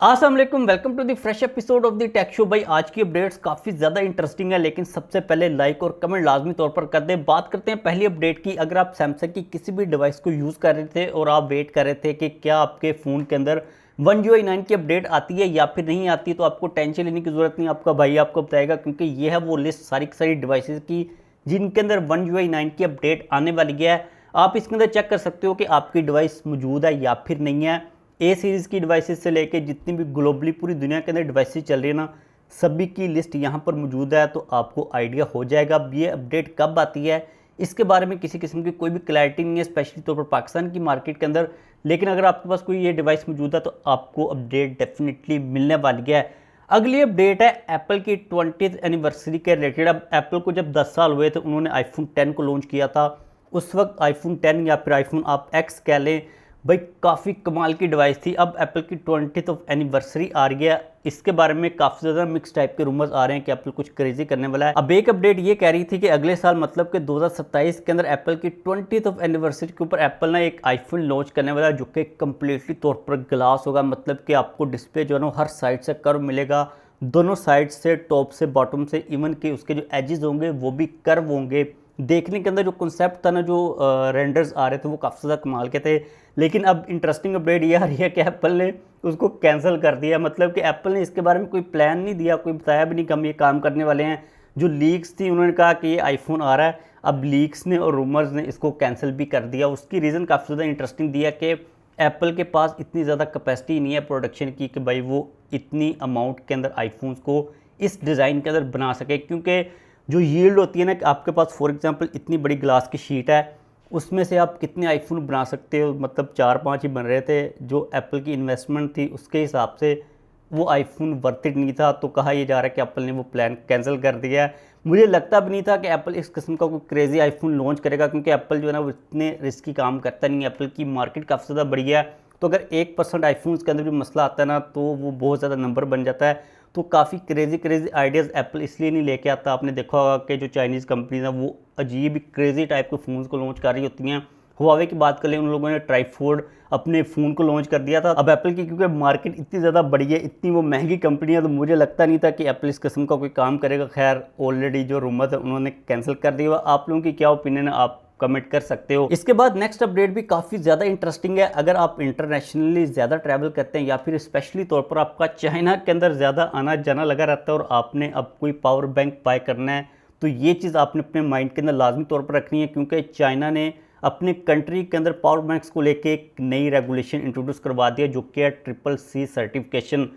अस्सलाम वालेकुम, welcome to the fresh episode of the tech show. भाई आज की अपडेट्स काफ़ी ज़्यादा इंटरेस्टिंग है, लेकिन सबसे पहले लाइक और कमेंट लाजमी तौर पर कर दें। बात करते हैं पहली अपडेट की। अगर आप सैमसंग की किसी भी डिवाइस को यूज़ कर रहे थे और आप वेट कर रहे थे कि क्या आपके फ़ोन के अंदर वन UI 9 की अपडेट आती है या फिर नहीं आती, तो आपको टेंशन लेने की ज़रूरत नहीं, आपका भाई आपको बताएगा, क्योंकि ये है वो लिस्ट सारी की सारी डिवाइसेस की जिनके अंदर वन UI 9 की अपडेट आने वाली है। आप इसके अंदर चेक कर सकते हो कि आपकी डिवाइस मौजूद है या फिर नहीं है। ए सीरीज़ की डिवाइसेस से लेके जितनी भी ग्लोबली पूरी दुनिया के अंदर डिवाइसेस चल रही है ना, सभी की लिस्ट यहाँ पर मौजूद है, तो आपको आइडिया हो जाएगा अब ये अपडेट कब आती है। इसके बारे में किसी किस्म की कोई भी क्लैरिटी नहीं है, स्पेशली तौर पर पाकिस्तान की मार्केट के अंदर। लेकिन अगर आपके पास कोई ये डिवाइस मौजूद है तो आपको अपडेट डेफिनेटली मिलने वाली है। अगली अपडेट है एप्पल की 20th एनिवर्सरी के रिलेटेड। अब एप्पल को जब 10 साल हुए थे, उन्होंने आईफोन 10 को लॉन्च किया था। उस वक्त आईफोन 10 या फिर आईफोन आप एक्स कह लें, भाई काफ़ी कमाल की डिवाइस थी। अब एप्पल की 20th एनिवर्सरी आ रही है, इसके बारे में काफ़ी ज़्यादा मिक्स टाइप के रूमर्स आ रहे हैं कि एप्पल कुछ क्रेजी करने वाला है। अब एक अपडेट ये कह रही थी कि अगले साल मतलब कि 2027 के अंदर एप्पल की 20th एनिवर्सरी के ऊपर एप्पल ने एक आईफोन लॉन्च करने वाला है, जो कि कम्प्लीटली तौर पर ग्लास होगा। मतलब कि आपको डिस्प्ले जो है ना हर साइड से कर्व मिलेगा, दोनों साइड से, टॉप से, बॉटम से, इवन के उसके जो एजेस होंगे वो भी कर्व होंगे। देखने के अंदर जो कॉन्सेप्ट था ना, जो रेंडर्स आ रहे थे, वो काफ़ी ज़्यादा कमाल के थे। लेकिन अब इंटरेस्टिंग अपडेट ये आ रही है कि एप्पल ने उसको कैंसिल कर दिया। मतलब कि एप्पल ने इसके बारे में कोई प्लान नहीं दिया, कोई बताया भी नहीं कि हम ये काम करने वाले हैं। जो लीक्स थी उन्होंने कहा कि ये आईफोन आ रहा है, अब लीक्स ने और रूमर्स ने इसको कैंसिल भी कर दिया। उसकी रीज़न काफ़ी ज़्यादा इंटरेस्टिंग दिया कि एप्पल के पास इतनी ज़्यादा कैपेसिटी नहीं है प्रोडक्शन की कि भाई वो इतनी अमाउंट के अंदर आईफोन्स को इस डिज़ाइन के अंदर बना सके। क्योंकि जो यील्ड होती है ना, कि आपके पास फॉर एग्जांपल इतनी बड़ी ग्लास की शीट है, उसमें से आप कितने आईफोन बना सकते हो, मतलब 4-5 ही बन रहे थे। जो एप्पल की इन्वेस्टमेंट थी उसके हिसाब से वो आईफोन वर्थ इट नहीं था, तो कहा यह जा रहा है कि एप्पल ने वो प्लान कैंसिल कर दिया है। मुझे लगता भी नहीं था कि एप्पल इस किस्म का कोई क्रेजी आईफोन लॉन्च करेगा, क्योंकि एप्पल जो है ना वो इतने रिस्की काम करता नहीं है। एप्पल की मार्केट काफ़ी ज़्यादा बड़ी है, तो अगर 1% आईफोन्स के अंदर भी मसला आता है ना, तो वो बहुत ज़्यादा नंबर बन जाता है। तो काफ़ी क्रेजी आइडियाज़ एप्पल इसलिए नहीं लेके आता। आपने देखा होगा कि जो चाइनीज़ कंपनीज हैं वो अजीब ही क्रेजी टाइप के फ़ोन्स को लॉन्च कर रही होती हैं। हुआवे की बात कर लें, उन लोगों ने ट्राइफोर्ड अपने फ़ोन को लॉन्च कर दिया था। अब एप्पल की क्योंकि मार्केट इतनी ज़्यादा बड़ी है, इतनी वो महंगी कंपनी है, तो मुझे लगता नहीं था कि एप्पल इस किस्म का कोई काम करेगा। खैर ऑलरेडी जो रूमर है उन्होंने कैंसिल कर दिया। आप लोगों की क्या ओपिनियन है, आप कमेंट कर सकते हो। इसके बाद नेक्स्ट अपडेट भी काफ़ी ज़्यादा इंटरेस्टिंग है। अगर आप इंटरनेशनली ज़्यादा ट्रैवल करते हैं या फिर स्पेशली तौर पर आपका चाइना के अंदर ज़्यादा आना जाना लगा रहता है और आपने अब कोई पावर बैंक बाय करना है, तो ये चीज़ आपने अपने माइंड के अंदर लाजमी तौर पर रखनी है, क्योंकि चाइना ने अपने कंट्री के अंदर पावर बैंक्स को लेके एक नई रेगुलेशन इंट्रोड्यूस करवा दिया, जो कि है CCC सर्टिफिकेशन।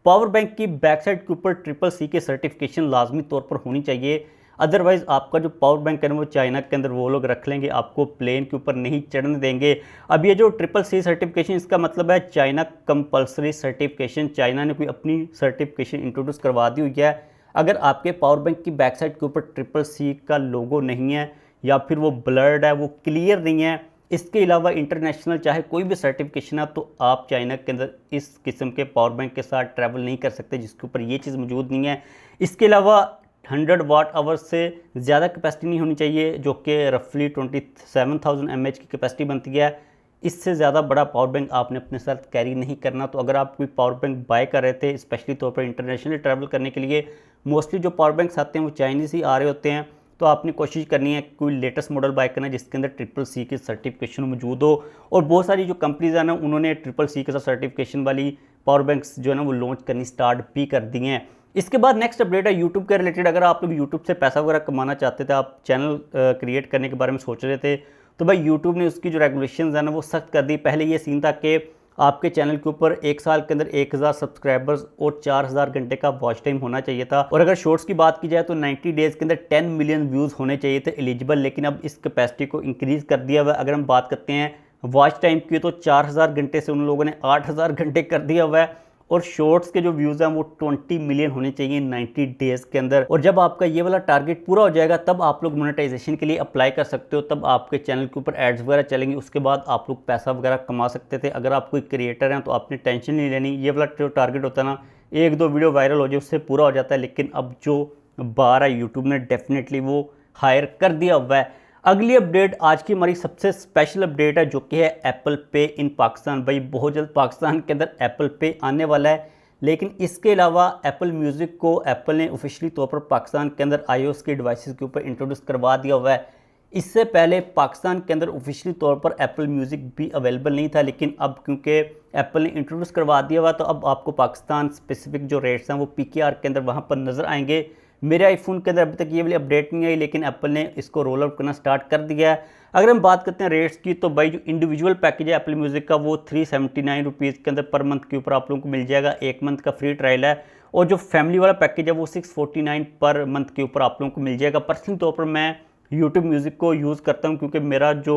पावर बैंक की बैक साइड के ऊपर CCC के सर्टिफिकेशन लाजमी तौर पर होनी चाहिए, अदरवाइज़ आपका जो पावर बैंक है ना वो चाइना के अंदर वो लोग रख लेंगे, आपको प्लेन के ऊपर नहीं चढ़ने देंगे। अब ये जो CCC सर्टिफिकेशन, इसका मतलब है चाइना कंपल्सरी सर्टिफिकेशन। चाइना ने कोई अपनी सर्टिफिकेशन इंट्रोड्यूस करवा दी हुई है। अगर आपके पावर बैंक की बैक साइड के ऊपर CCC का लोगो नहीं है या फिर वो ब्लर्ड है, वो क्लियर नहीं है, इसके अलावा इंटरनेशनल चाहे कोई भी सर्टिफिकेशन है, तो आप चाइना के अंदर इस किस्म के पावर बैंक के साथ ट्रैवल नहीं कर सकते जिसके ऊपर ये चीज़ मौजूद नहीं है। इसके अलावा 100 वाट आवर से ज़्यादा कैपेसिटी नहीं होनी चाहिए, जो कि रफली 27,000 mAh की कैपेसिटी बनती है। इससे ज़्यादा बड़ा पावर बैंक आपने अपने साथ कैरी नहीं करना। तो अगर आप कोई पावर बैंक बाय कर रहे थे स्पेशली तौर पर इंटरनेशनली ट्रैवल करने के लिए, मोस्टली जो पावर बैंक्स आते हैं वो चाइनीज़ ही आ रहे होते हैं, तो आपने कोशिश करनी है कोई लेटेस्ट मॉडल बाय करना है जिसके अंदर CCC की सर्टिफिकेशन मौजूद हो। और बहुत सारी जो कंपनीज हैं ना, उन्होंने CCC के साथ सर्टिफिकेशन वाली पावर बैंक्स जो है ना वो लॉन्च करनी स्टार्ट भी कर दी हैं। इसके बाद नेक्स्ट अपडेट है यूट्यूब के रिलेटेड। अगर आप लोग यूट्यूब से पैसा वगैरह कमाना चाहते थे, आप चैनल क्रिएट करने के बारे में सोच रहे थे, तो भाई यूट्यूब ने उसकी जो रेगुलेशंस है ना वो सख्त कर दी। पहले ये सीन था कि आपके चैनल के ऊपर एक साल के अंदर 1000 सब्सक्राइबर्स और 4000 घंटे का वॉच टाइम होना चाहिए था। और अगर शॉर्ट्स की बात की जाए तो 90 डेज़ के अंदर 10 मिलियन व्यूज़ होने चाहिए थे एलिजिबल। लेकिन अब इस कैपेसिटी को इंक्रीज़ कर दिया हुआ। अगर हम बात करते हैं वॉच टाइम की, तो 4000 घंटे से उन लोगों ने 8000 घंटे कर दिया हुआ है। और शॉर्ट्स के जो व्यूज़ हैं वो 20 मिलियन होने चाहिए 90 डेज़ के अंदर। और जब आपका ये वाला टारगेट पूरा हो जाएगा तब आप लोग मोनेटाइजेशन के लिए अप्लाई कर सकते हो, तब आपके चैनल के ऊपर एड्स वगैरह चलेंगी, उसके बाद आप लोग पैसा वगैरह कमा सकते थे। अगर आप कोई क्रिएटर हैं तो आपने टेंशन नहीं लेनी, ये वाला जो टारगेट होता है ना, 1-2 वीडियो वायरल हो जाए उससे पूरा हो जाता है। लेकिन अब जो बार है यूट्यूब ने डेफिनेटली वो हायर कर दिया हुआ है। अगली अपडेट आज की हमारी सबसे स्पेशल अपडेट है, जो कि है एप्पल पे इन पाकिस्तान। भाई बहुत जल्द पाकिस्तान के अंदर एप्पल पे आने वाला है। लेकिन इसके अलावा एप्पल म्यूज़िक को एप्पल ने ऑफिशियली तौर पर पाकिस्तान के अंदर iOS के डिवाइसेस के ऊपर इंट्रोड्यूस करवा दिया हुआ है। इससे पहले पाकिस्तान के अंदर ऑफिशियली तौर पर एप्पल म्यूज़िक भी अवेलेबल नहीं था, लेकिन अब क्योंकि एप्पल ने इंट्रोड्यूस करवा दिया हुआ तो अब आपको पाकिस्तान स्पेसिफिक जो रेट्स हैं वो PKR के अंदर वहाँ पर नज़र आएंगे। मेरे आईफोन के अंदर अभी तक ये वाली अपडेट नहीं आई, लेकिन एप्पल ने इसको रोल आउट करना स्टार्ट कर दिया है। अगर हम बात करते हैं रेट्स की, तो भाई जो इंडिविजुअल पैकेज है एप्पल म्यूज़िक का वो 379 रुपीज़ के अंदर पर मंथ के ऊपर आप लोगों को मिल जाएगा। 1 मंथ का फ्री ट्रायल है। और जो फैमिली वाला पैकेज है वो 649 पर मंथ के ऊपर आप लोगों को मिल जाएगा। पर्सनल तौर पर मैं यूट्यूब म्यूज़िक को यूज़ करता हूँ, क्योंकि मेरा जो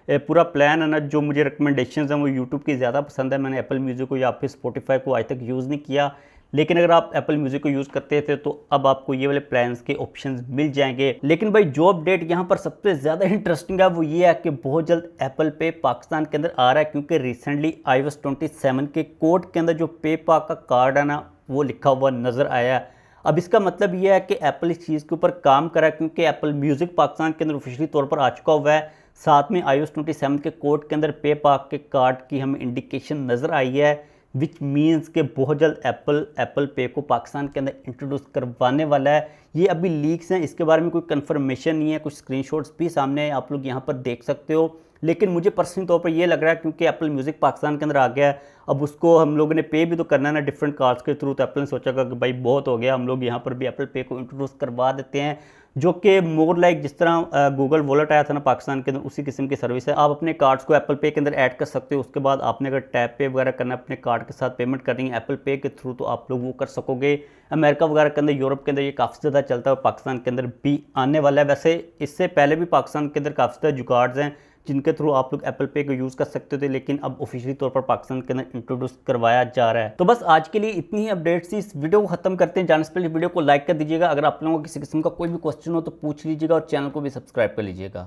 पूरा प्लान है ना, जो मुझे रिकमेंडेशंस हैं वो यूट्यूब की ज़्यादा पसंद है। मैंने एप्पल म्यूज़िक को या फिर स्पॉटिफाई को आज तक यूज़ नहीं किया, लेकिन अगर आप एप्पल म्यूज़िक को यूज़ करते थे तो अब आपको ये वाले प्लान्स के ऑप्शंस मिल जाएंगे। लेकिन भाई जो अपडेट यहाँ पर सबसे ज़्यादा इंटरेस्टिंग है वो ये है कि बहुत जल्द एप्पल पे पाकिस्तान के अंदर आ रहा है, क्योंकि रिसेंटली iOS 27 के कोड के अंदर जो पेपा का कार्ड है ना वो लिखा हुआ नज़र आया है। अब इसका मतलब ये है कि एप्पल इस चीज़ के ऊपर काम कर रहा है, क्योंकि एप्पल म्यूज़िक पाकिस्तान के अंदर ऑफिशियली तौर पर आ चुका हुआ है। साथ में iOS 27 के कोड के अंदर पेपा के कार्ड की हमें इंडिकेशन नज़र आई है, विच मीन्स के बहुत जल्द एप्पल पे को पाकिस्तान के अंदर इंट्रोड्यूस करवाने वाला है। ये अभी लीक्स हैं, इसके बारे में कोई कंफर्मेशन नहीं है। कुछ स्क्रीनशॉट्स भी सामने हैं, आप लोग यहाँ पर देख सकते हो। लेकिन मुझे पर्सनली तौर पर ये लग रहा है, क्योंकि एप्पल म्यूज़िक पाकिस्तान के अंदर आ गया है, अब उसको हम लोगों ने पे भी तो करना है ना डिफरेंट कार्ड्स के थ्रू। तो एप्पल ने सोचा कि भाई बहुत हो गया, हम लोग यहाँ पर भी एप्पल पे को इंट्रोड्यूस करवा देते हैं, जो कि मोर लाइक जिस तरह गूगल वॉलेट आया था ना पाकिस्तान के अंदर, उसी किस्म की सर्विस है। आप अपने कार्ड्स को एप्पल पे के अंदर ऐड कर सकते हो। उसके बाद आपने अगर टैप पे वगैरह करना है, अपने कार्ड के साथ पेमेंट करनी है एप्पल पे के थ्रू, तो आप लोग वो कर सकोगे। अमेरिका वगैरह के अंदर, यूरोप के अंदर ये काफ़ी ज़्यादा चलता है, पाकिस्तान के अंदर भी आने वाला है। वैसे इससे पहले भी पाकिस्तान के अंदर काफ़ी ज़्यादा जुगाड्स हैं जिनके थ्रू आप लोग एप्पल पे को यूज़ कर सकते थे, लेकिन अब ऑफिशियली तौर पर पाकिस्तान के अंदर इंट्रोड्यूस करवाया जा रहा है। तो बस आज के लिए इतनी ही अपडेट्स थी। इस वीडियो को खत्म करते हैं। जाने से पहले वीडियो को लाइक कर दीजिएगा। अगर आप लोगों को किसी किस्म का कोई भी क्वेश्चन हो तो पूछ लीजिएगा, और चैनल को भी सब्सक्राइब कर लीजिएगा।